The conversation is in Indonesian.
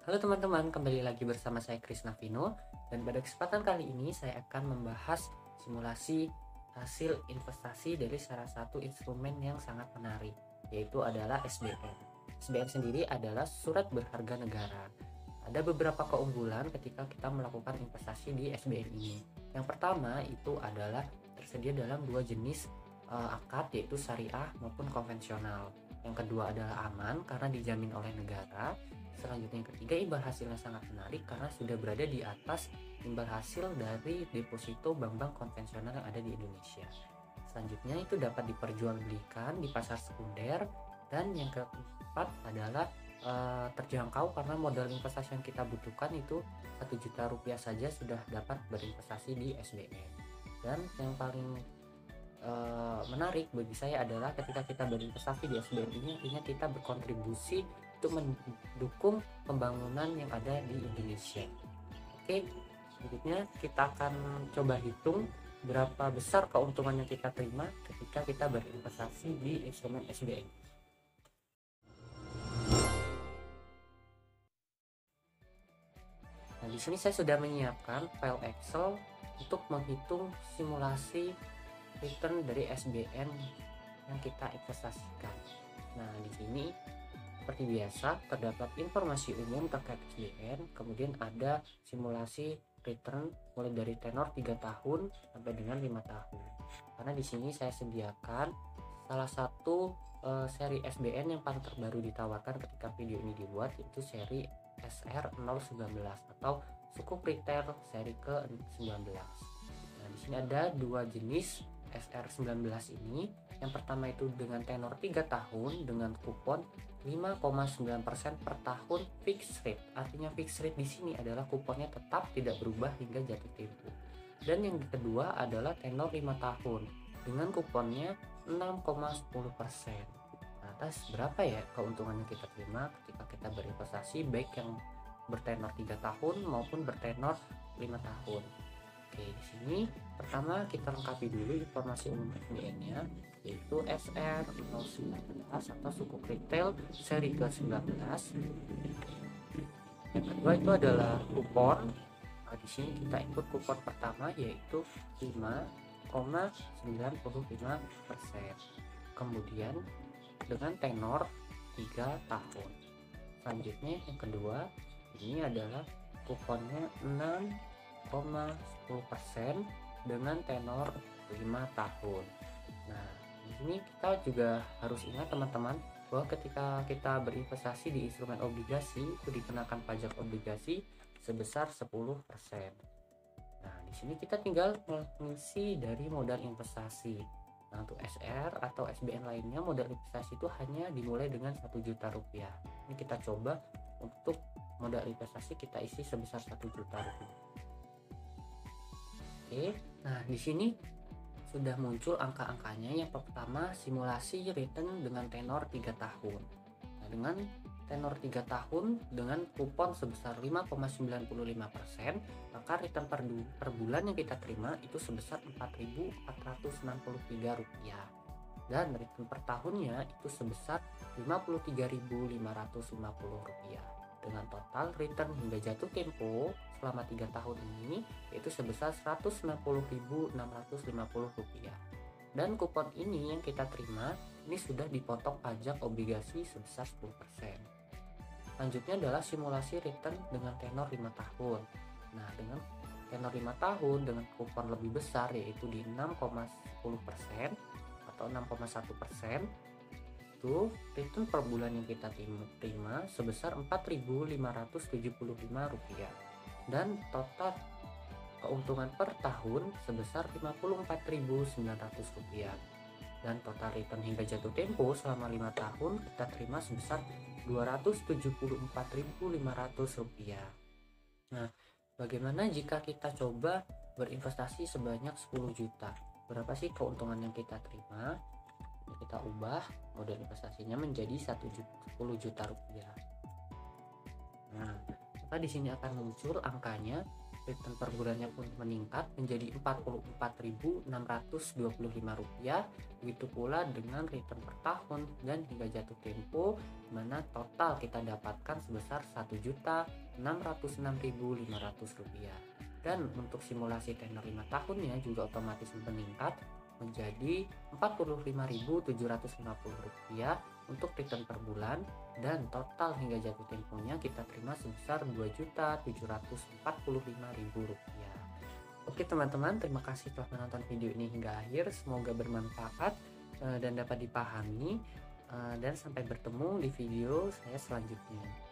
Halo teman-teman, kembali lagi bersama saya Krisna Vino, dan pada kesempatan kali ini saya akan membahas simulasi hasil investasi dari salah satu instrumen yang sangat menarik, yaitu adalah SBN. SBN sendiri adalah surat berharga negara. Ada beberapa keunggulan ketika kita melakukan investasi di SBN ini. Yang pertama itu adalah tersedia dalam dua jenis akad, yaitu syariah maupun konvensional. Yang kedua adalah aman karena dijamin oleh negara. Selanjutnya yang ketiga, imbal hasilnya sangat menarik karena sudah berada di atas imbal hasil dari deposito bank-bank konvensional yang ada di Indonesia. Selanjutnya itu dapat diperjualbelikan di pasar sekunder. Dan yang keempat adalah terjangkau karena modal investasi yang kita butuhkan itu 1 juta rupiah saja sudah dapat berinvestasi di SBN. Dan yang paling menarik bagi saya adalah ketika kita berinvestasi di SBN ini, artinya kita berkontribusi untuk mendukung pembangunan yang ada di Indonesia. Oke, berikutnya kita akan coba hitung berapa besar keuntungan yang kita terima ketika kita berinvestasi di instrumen SBN. Nah, di sini saya sudah menyiapkan file Excel untuk menghitung simulasi return dari SBN yang kita investasikan. Nah, di sini seperti biasa terdapat informasi umum terkait SBN, kemudian ada simulasi return mulai dari tenor 3 tahun sampai dengan 5 tahun. Karena di sini saya sediakan salah satu seri SBN yang paling terbaru ditawarkan ketika video ini dibuat, yaitu seri SR019 atau sukuk retail seri ke-19. Nah, di sini ada dua jenis SR19 ini. Yang pertama itu dengan tenor 3 tahun dengan kupon 5,9% per tahun fixed rate. Artinya fixed rate di sini adalah kuponnya tetap tidak berubah hingga jatuh tempo. Dan yang kedua adalah tenor 5 tahun dengan kuponnya 6,10%. Nah, atas berapa ya keuntungan yang kita terima ketika kita berinvestasi baik yang bertenor 3 tahun maupun bertenor 5 tahun. Oke, di sini pertama kita lengkapi dulu informasi umum SBN-nya, yaitu SR019 atau sukuk retail seri ke-19. Yang kedua itu adalah kupon. Nah, di sini kita input kupon pertama yaitu 5,95%. Kemudian dengan tenor 3 tahun. Selanjutnya yang kedua ini adalah kuponnya 6,10% dengan tenor 5 tahun. Nah, di sini kita juga harus ingat teman-teman bahwa ketika kita berinvestasi di instrumen obligasi itu dikenakan pajak obligasi sebesar 10%. Nah, di sini kita tinggal mengisi dari modal investasi. Nah, untuk SR atau SBN lainnya modal investasi itu hanya dimulai dengan 1 juta rupiah. Ini kita coba untuk modal investasi kita isi sebesar 1 juta rupiah. Oke, nah di sini sudah muncul angka-angkanya. Yang pertama simulasi return dengan tenor 3 tahun. Nah, dengan tenor 3 tahun dengan kupon sebesar 5,95%, maka return per bulan yang kita terima itu sebesar Rp4.463. Dan return per tahunnya itu sebesar Rp53.550. Dengan total return hingga jatuh tempo selama 3 tahun ini yaitu sebesar Rp190.650. Dan kupon ini yang kita terima ini sudah dipotong pajak obligasi sebesar 10%. Selanjutnya adalah simulasi return dengan tenor 5 tahun. Nah, dengan tenor 5 tahun dengan kupon lebih besar yaitu di 6,10% atau 6,1%, itu return per bulan yang kita terima sebesar Rp4.575 dan total keuntungan per tahun sebesar Rp54.900 dan total return hingga jatuh tempo selama 5 tahun kita terima sebesar Rp274.500. Nah, bagaimana jika kita coba berinvestasi sebanyak 10 juta? Berapa sih keuntungan yang kita terima? Kita ubah modal investasinya menjadi 10 juta rupiah. Nah, maka di sini akan muncul angkanya return per bulannya pun meningkat menjadi Rp44.625. Begitu pula dengan return per tahun dan hingga jatuh tempo, di mana total kita dapatkan sebesar Rp1.606.500. Dan untuk simulasi tenor 5 tahunnya juga otomatis meningkat menjadi Rp45.750 untuk return per bulan, dan total hingga jatuh temponya kita terima sebesar Rp2.745.000. Oke teman-teman, terima kasih telah menonton video ini hingga akhir. Semoga bermanfaat dan dapat dipahami, dan sampai bertemu di video saya selanjutnya.